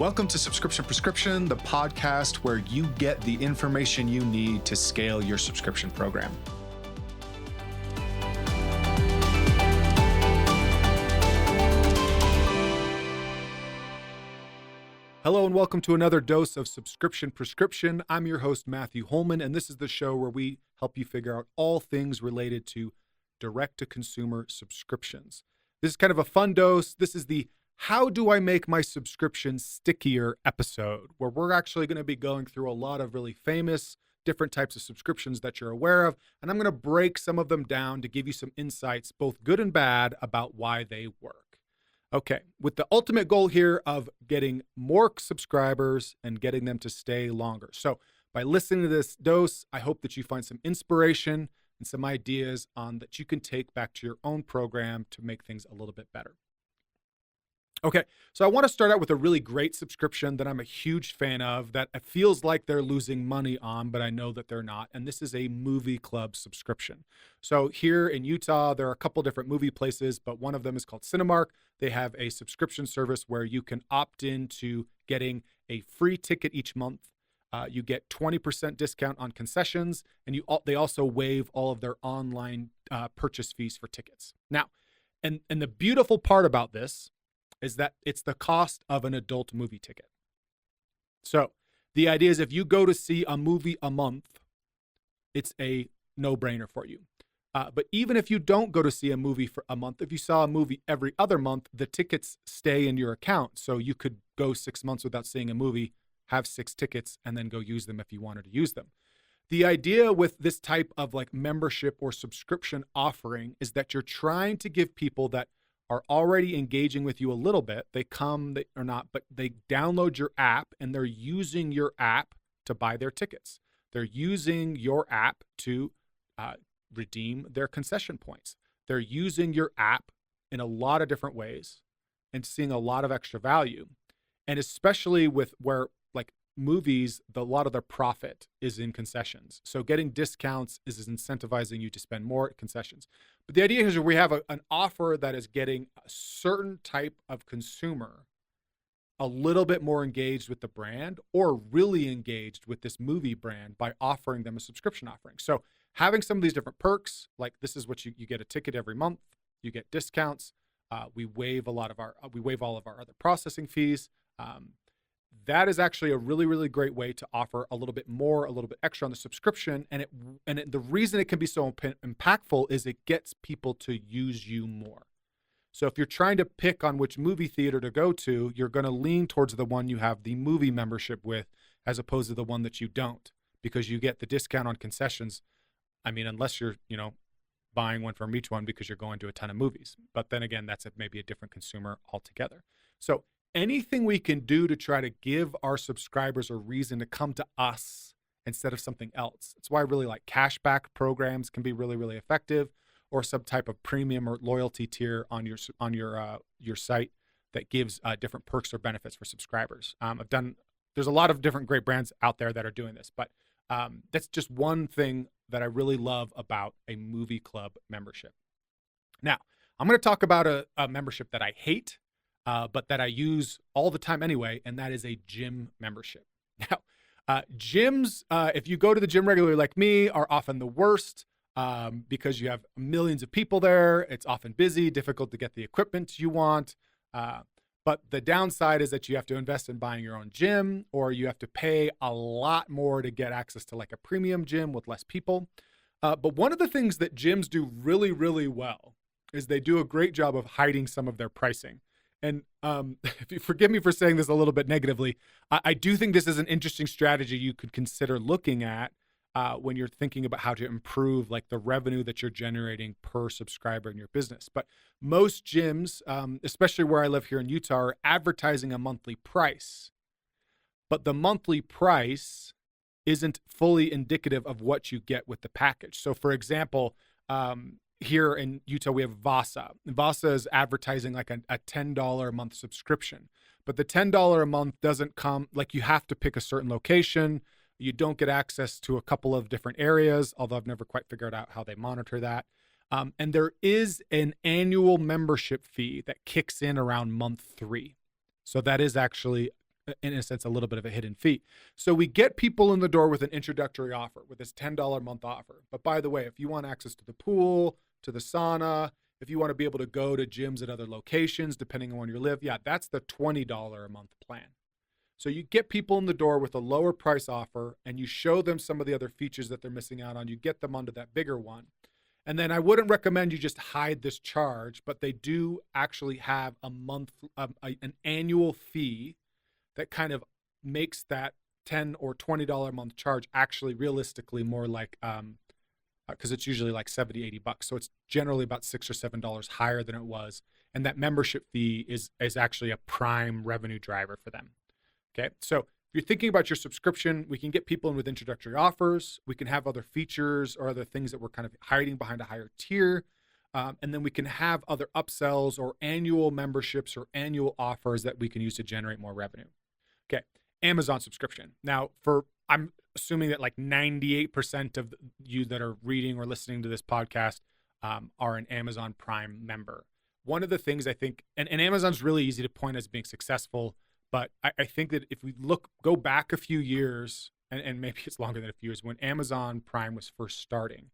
Welcome to Subscription Prescription, the podcast where you get the information you need to scale your subscription program. Hello and welcome to another dose of Subscription Prescription. I'm your host, Matthew Holman, and this is the show where we help you figure out all things related to direct-to-consumer subscriptions. This is kind of a fun dose. This is the How Do I Make My Subscription Stickier episode, where we're actually going to be going through a lot of really famous different types of subscriptions that you're aware of, and I'm going to break some of them down to give you some insights, both good and bad, about why they work. Okay, with the ultimate goal here of getting more subscribers and getting them to stay longer. So by listening to this dose, I hope that you find some inspiration and some ideas on that you can take back to your own program to make things a little bit better. Okay, so I want to start out with a really great subscription that I'm a huge fan of that it feels like they're losing money on, but I know that they're not. And this is a movie club subscription. So here in Utah, there are a couple different movie places, but one of them is called Cinemark. They have a subscription service where you can opt into getting a free ticket each month. You get 20% discount on concessions, and they also waive all of their online purchase fees for tickets. Now, and the beautiful part about this is that it's the cost of an adult movie ticket. So the idea is if you go to see a movie a month, it's a no-brainer for you. But even if you don't go to see a movie for a month, if you saw a movie every other month, the tickets stay in your account. So you could go 6 months without seeing a movie, have 6 tickets, and then go use them if you wanted to use them. The idea with this type of like membership or subscription offering is that you're trying to give people that are already engaging with you a little bit. They download your app and they're using your app to buy their tickets. They're using your app to redeem their concession points. They're using your app in a lot of different ways and seeing a lot of extra value. And especially with where like movies, a lot of their profit is in concessions. So getting discounts is incentivizing you to spend more at concessions. But the idea is we have an offer that is getting a certain type of consumer a little bit more engaged with the brand or really engaged with this movie brand by offering them a subscription offering. So having some of these different perks, like this is what you get a ticket every month, you get discounts. We waive all of our other processing fees. That is actually a really, really great way to offer a little bit more, a little bit extra on the subscription. And the reason it can be so impactful is it gets people to use you more. So if you're trying to pick on which movie theater to go to, you're going to lean towards the one you have the movie membership with, as opposed to the one that you don't, because you get the discount on concessions. I mean, unless you're, buying one from each one because you're going to a ton of movies. But then again, that's maybe a different consumer altogether. So anything we can do to try to give our subscribers a reason to come to us instead of something else. That's why I really like cashback programs can be really, really effective, or some type of premium or loyalty tier on your site that gives different perks or benefits for subscribers. There's a lot of different great brands out there that are doing this, but that's just one thing that I really love about a movie club membership. Now, I'm going to talk about a membership that I hate, but that I use all the time anyway, and that is a gym membership. Now, gyms, if you go to the gym regularly like me, are often the worst because you have millions of people there. It's often busy, difficult to get the equipment you want. But the downside is that you have to invest in buying your own gym, or you have to pay a lot more to get access to like a premium gym with less people. But one of the things that gyms do really, really well is they do a great job of hiding some of their pricing. And if you forgive me for saying this a little bit negatively, I do think this is an interesting strategy you could consider looking at when you're thinking about how to improve like the revenue that you're generating per subscriber in your business. But most gyms, especially where I live here in Utah, are advertising a monthly price. But the monthly price isn't fully indicative of what you get with the package. So for example, here in Utah, we have Vasa. Vasa is advertising like a $10 a month subscription, but the $10 a month doesn't come, like you have to pick a certain location. You don't get access to a couple of different areas, although I've never quite figured out how they monitor that. And there is an annual membership fee that kicks in around month 3. So that is actually in a sense, a little bit of a hidden fee. So we get people in the door with an introductory offer, with this $10 a month offer. But by the way, if you want access to the pool, to the sauna, if you want to be able to go to gyms at other locations, depending on where you live, yeah, that's the $20 a month plan. So you get people in the door with a lower price offer, and you show them some of the other features that they're missing out on. You get them onto that bigger one. And then I wouldn't recommend you just hide this charge, but they do actually have a month, an annual fee that kind of makes that $10 or $20 a month charge actually realistically more like, because it's usually like 70, 80 bucks. So it's generally about $6 or $7 higher than it was. And that membership fee is actually a prime revenue driver for them. Okay, so if you're thinking about your subscription, we can get people in with introductory offers. We can have other features or other things that we're kind of hiding behind a higher tier. And then we can have other upsells or annual memberships or annual offers that we can use to generate more revenue. Okay, Amazon subscription. Now, I'm assuming that like 98% of you that are reading or listening to this podcast are an Amazon Prime member. One of the things I think, and Amazon's really easy to point as being successful, but I think that if we go back a few years, and maybe it's longer than a few years, when Amazon Prime was first starting,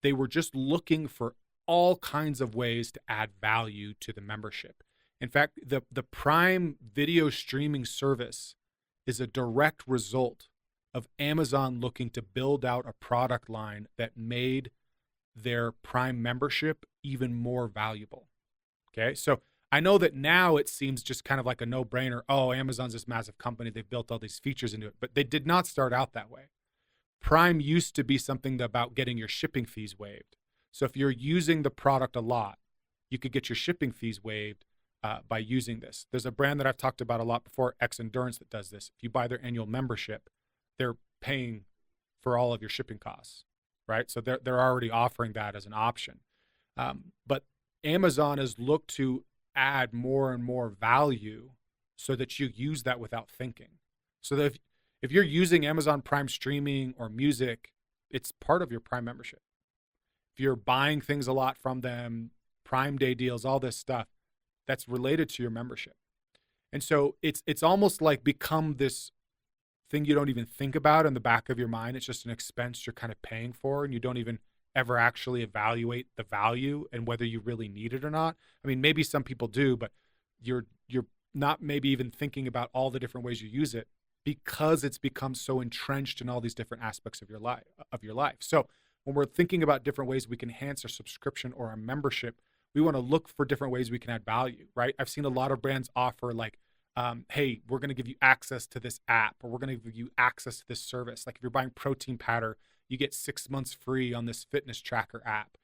they were just looking for all kinds of ways to add value to the membership. In fact, the Prime video streaming service is a direct result of Amazon looking to build out a product line that made their Prime membership even more valuable. Okay, so I know that now it seems just kind of like a no-brainer. Oh, Amazon's this massive company. They've built all these features into it, but they did not start out that way. Prime used to be something about getting your shipping fees waived. So if you're using the product a lot, you could get your shipping fees waived by using this. There's a brand that I've talked about a lot before, X Endurance, that does this. If you buy their annual membership, they're paying for all of your shipping costs, right? So they're already offering that as an option. But Amazon has looked to add more and more value so that you use that without thinking. So that if you're using Amazon Prime streaming or music, it's part of your Prime membership. If you're buying things a lot from them, Prime Day deals, all this stuff, that's related to your membership. And so it's almost like become this thing you don't even think about in the back of your mind. It's just an expense you're kind of paying for, and you don't even ever actually evaluate the value and whether you really need it or not. I mean, maybe some people do, but you're not maybe even thinking about all the different ways you use it because it's become so entrenched in all these different aspects of your life. So when we're thinking about different ways we can enhance our subscription or our membership, we want to look for different ways we can add value, right? I've seen a lot of brands offer like, hey, we're going to give you access to this app, or we're going to give you access to this service. Like if you're buying protein powder, you get 6 months free on this fitness tracker app.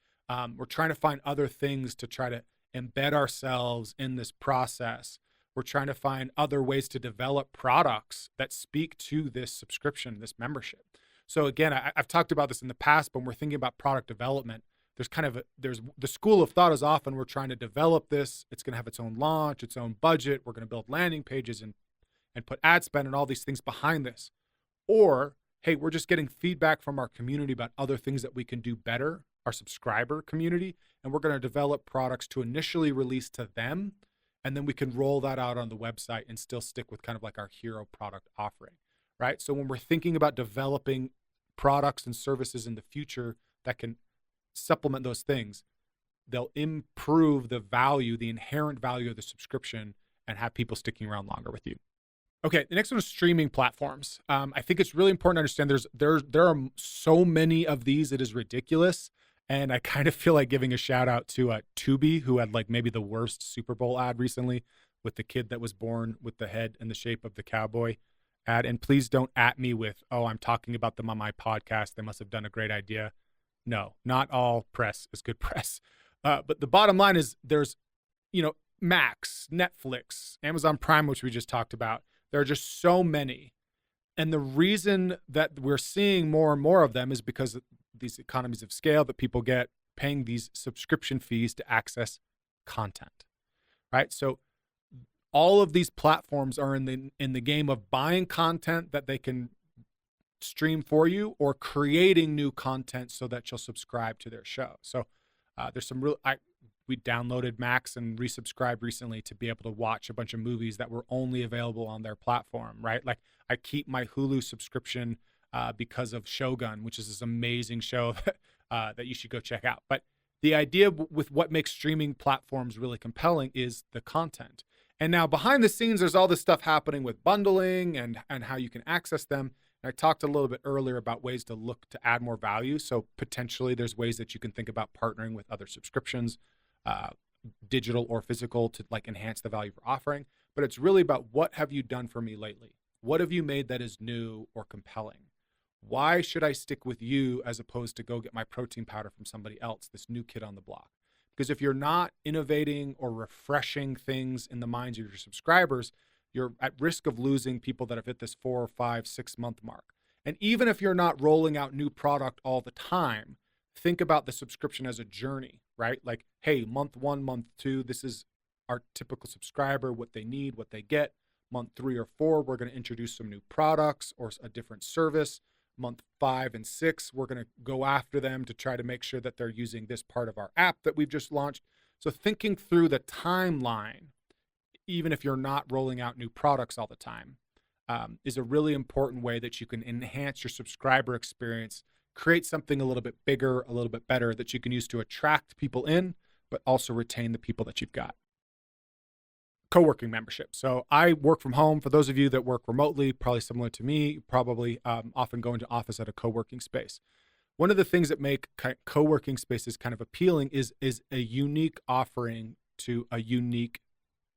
We're trying to find other things to try to embed ourselves in this process. We're trying to find other ways to develop products that speak to this subscription, this membership. So again, I've talked about this in the past, but when we're thinking about product development, there's the school of thought is often we're trying to develop this. It's going to have its own launch, its own budget. We're going to build landing pages and put ad spend and all these things behind this. Or, hey, we're just getting feedback from our community about other things that we can do better, our subscriber community, and we're going to develop products to initially release to them, and then we can roll that out on the website and still stick with kind of like our hero product offering, right? So when we're thinking about developing products and services in the future that can supplement those things, they'll improve the value, the inherent value of the subscription, and have people sticking around longer with you. Okay, the next one is streaming platforms. I think it's really important to understand there are so many of these, it is ridiculous. And I kind of feel like giving a shout out to Tubi, who had like maybe the worst Super Bowl ad recently with the kid that was born with the head in the shape of the cowboy ad. And please don't at me with, oh, I'm talking about them on my podcast. They must have done a great idea. No, not all press is good press. But the bottom line is there's, Max, Netflix, Amazon Prime, which we just talked about. There are just so many. And the reason that we're seeing more and more of them is because of these economies of scale that people get paying these subscription fees to access content, right? So all of these platforms are in the game of buying content that they can stream for you or creating new content so that you'll subscribe to their show. So there's some we downloaded Max and resubscribed recently to be able to watch a bunch of movies that were only available on their platform, right? Like I keep my Hulu subscription because of Shogun, which is this amazing show that you should go check out. But the idea with what makes streaming platforms really compelling is the content. And now behind the scenes, there's all this stuff happening with bundling and how you can access them. And I talked a little bit earlier about ways to look to add more value. So potentially there's ways that you can think about partnering with other subscriptions, digital or physical, to like enhance the value you're offering. But it's really about, what have you done for me lately? What have you made that is new or compelling? Why should I stick with you as opposed to go get my protein powder from somebody else, this new kid on the block? Because if you're not innovating or refreshing things in the minds of your subscribers, you're at risk of losing people that have hit this 4 or 5, 6 month mark. And even if you're not rolling out new product all the time, think about the subscription as a journey, right? Like, hey, month 1, month 2, this is our typical subscriber, what they need, what they get. Month 3 or 4, we're going to introduce some new products or a different service. Month 5 and 6, we're going to go after them to try to make sure that they're using this part of our app that we've just launched. So thinking through the timeline, even if you're not rolling out new products all the time, is a really important way that you can enhance your subscriber experience, create something a little bit bigger, a little bit better that you can use to attract people in, but also retain the people that you've got. Co-working membership. So I work from home. For those of you that work remotely, probably similar to me, probably often go into office at a co-working space. One of the things that make co-working spaces kind of appealing is a unique offering to a unique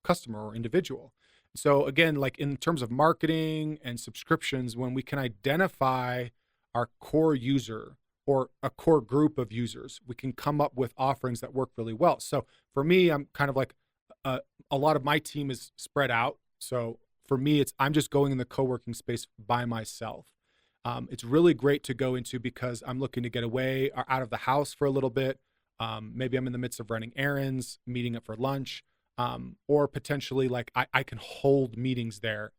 customer or individual. So again, like in terms of marketing and subscriptions, when we can identify our core user or a core group of users, we can come up with offerings that work really well. So for me, I'm kind of like, a lot of my team is spread out. So for me, I'm just going in the co-working space by myself. It's really great to go into because I'm looking to get away or out of the house for a little bit. Maybe I'm in the midst of running errands, meeting up for lunch, or potentially like I can hold meetings there.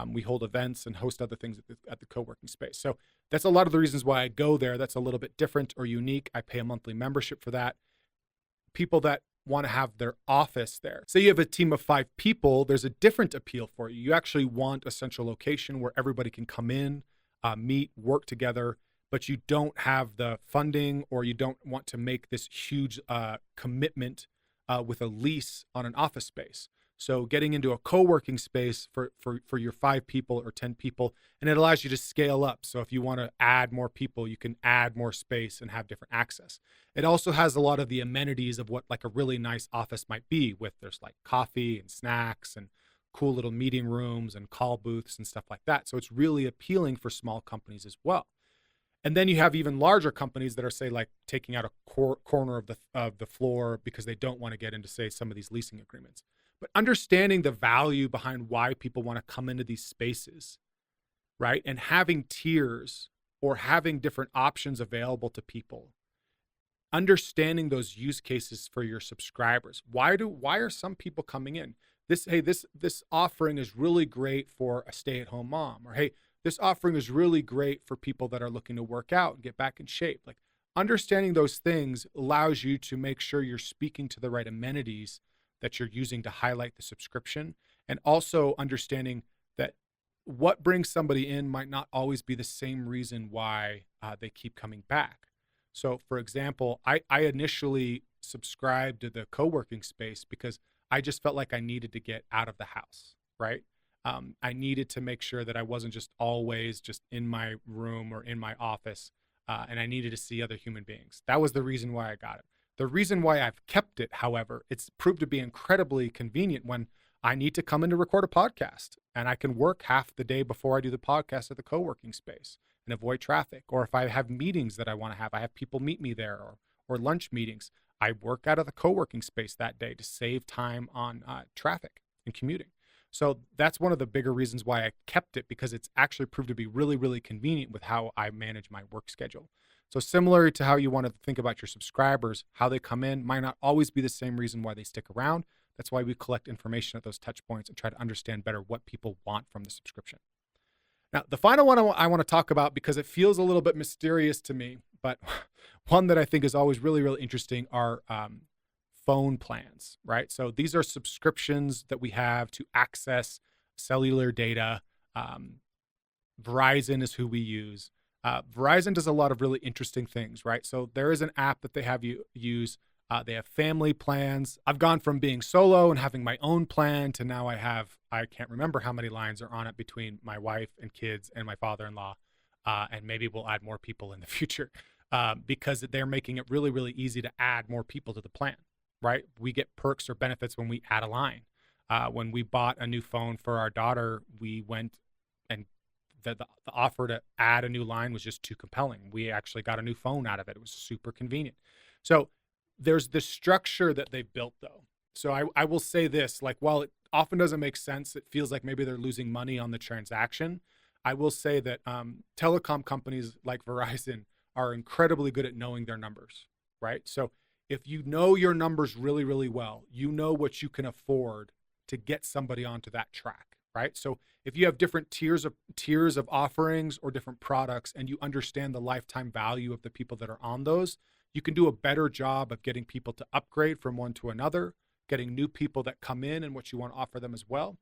We hold events and host other things at the co-working space. So that's a lot of the reasons why I go there. That's a little bit different or unique. I pay a monthly membership for that. People that want to have their office there. Say you have a team of 5 people, there's a different appeal for you. You actually want a central location where everybody can come in, meet, work together, but you don't have the funding or you don't want to make this huge commitment with a lease on an office space. So getting into a co-working space for your 5 people or 10 people, and it allows you to scale up. So if you want to add more people, you can add more space and have different access. It also has a lot of the amenities of what like a really nice office might be, with there's like coffee and snacks and cool little meeting rooms and call booths and stuff like that. So it's really appealing for small companies as well. And then you have even larger companies that are, say, like taking out a corner of the floor because they don't want to get into, say, some of these leasing agreements. But understanding the value behind why people want to come into these spaces, right? And having tiers or having different options available to people. Understanding those use cases for your subscribers. Why are some people coming in? This offering is really great for a stay-at-home mom, or hey, this offering is really great for people that are looking to work out and get back in shape. Like, understanding those things allows you to make sure you're speaking to the right amenities that you're using to highlight the subscription, and also understanding that what brings somebody in might not always be the same reason why they keep coming back. So for example, I initially subscribed to the co-working space because I just felt like I needed to get out of the house, right? I needed to make sure that I wasn't just always just in my room or in my office, and I needed to see other human beings. That was the reason why I got it. The reason why I've kept it, however, it's proved to be incredibly convenient when I need to come in to record a podcast, and I can work half the day before I do the podcast at the co-working space and avoid traffic. Or if I have meetings that I want to have, I have people meet me there, or lunch meetings. I work out of the co-working space that day to save time on traffic and commuting. So that's one of the bigger reasons why I kept it, because it's actually proved to be really, really convenient with how I manage my work schedule. So similar to how you want to think about your subscribers, how they come in might not always be the same reason why they stick around. That's why we collect information at those touch points and try to understand better what people want from the subscription. Now, the final one I want to talk about, because it feels a little bit mysterious to me, but one that I think is always really, really interesting, are phone plans, right? So these are subscriptions that we have to access cellular data. Verizon is who we use. Verizon does a lot of really interesting things, right? So there is an app that they have you use. They have family plans. I've gone from being solo and having my own plan to now I can't remember how many lines are on it between my wife and kids and my father-in-law. And maybe we'll add more people in the future because they're making it really, really easy to add more people to the plan, right? We get perks or benefits when we add a line. When we bought a new phone for our daughter, we went and the offer to add a new line was just too compelling. We actually got a new phone out of it. It was super convenient. So there's this structure that they've built though. So I will say this, like, while it often doesn't make sense, it feels like maybe they're losing money on the transaction. I will say that telecom companies like Verizon are incredibly good at knowing their numbers, right? So if you know your numbers really, really well, you know what you can afford to get somebody onto that track, right? So if you have different tiers of offerings or different products and you understand the lifetime value of the people that are on those, you can do a better job of getting people to upgrade from one to another, getting new people that come in and what you want to offer them as well.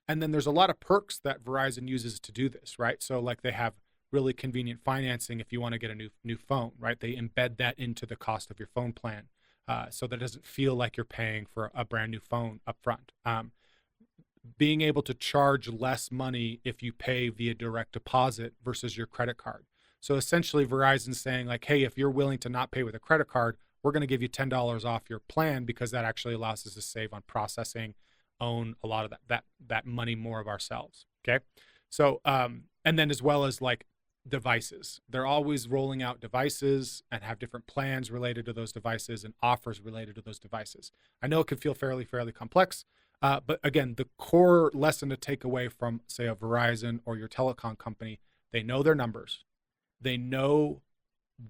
And then there's a lot of perks that Verizon uses to do this, right? So like they have really convenient financing if you want to get a new phone, right? They embed that into the cost of your phone plan so that it doesn't feel like you're paying for a brand new phone up front. Being able to charge less money if you pay via direct deposit versus your credit card. So essentially Verizon's saying like, hey, if you're willing to not pay with a credit card, we're going to give you $10 off your plan because that actually allows us to save on processing, own a lot of that money more of ourselves. Okay. So, and then as well as like devices, they're always rolling out devices and have different plans related to those devices and offers related to those devices. I know it can feel fairly complex, but again, the core lesson to take away from say a Verizon or your telecom company, they know their numbers. They know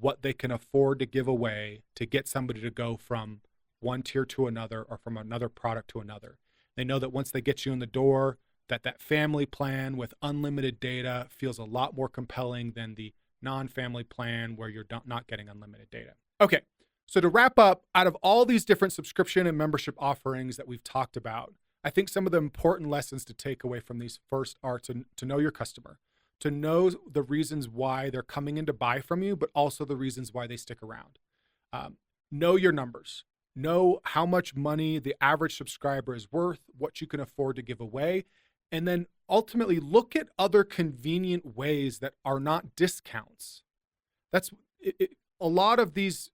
what they can afford to give away to get somebody to go from one tier to another or from another product to another. They know that once they get you in the door, that family plan with unlimited data feels a lot more compelling than the non-family plan where you're not getting unlimited data. Okay, so to wrap up, out of all these different subscription and membership offerings that we've talked about, I think some of the important lessons to take away from these first are to know your customer, to know the reasons why they're coming in to buy from you, but also the reasons why they stick around. Know your numbers. Know how much money the average subscriber is worth, what you can afford to give away, and then ultimately look at other convenient ways that are not discounts. That's it. A lot of these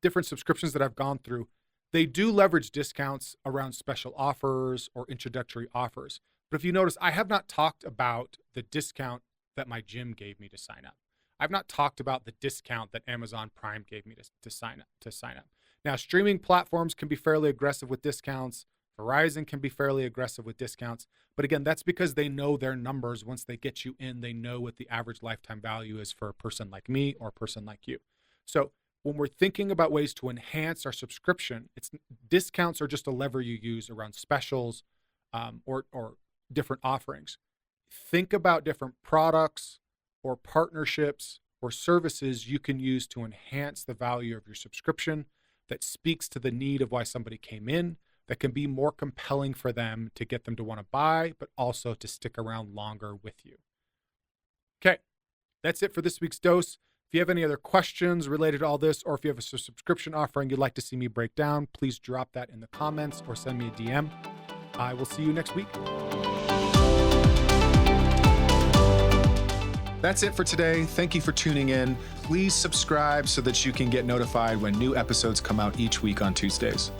different subscriptions that I've gone through, they do leverage discounts around special offers or introductory offers. But if you notice, I have not talked about the discount that my gym gave me to sign up. I've not talked about the discount that Amazon Prime gave me to sign up. Now, streaming platforms can be fairly aggressive with discounts. Verizon can be fairly aggressive with discounts. But again, that's because they know their numbers. Once they get you in, they know what the average lifetime value is for a person like me or a person like you. So when we're thinking about ways to enhance our subscription, discounts are just a lever you use around specials or different offerings. Think about different products or partnerships or services you can use to enhance the value of your subscription that speaks to the need of why somebody came in, that can be more compelling for them to get them to want to buy, but also to stick around longer with you. Okay, that's it for this week's dose. If you have any other questions related to all this, or if you have a subscription offering you'd like to see me break down, please drop that in the comments or send me a DM. I will see you next week. That's it for today. Thank you for tuning in. Please subscribe so that you can get notified when new episodes come out each week on Tuesdays.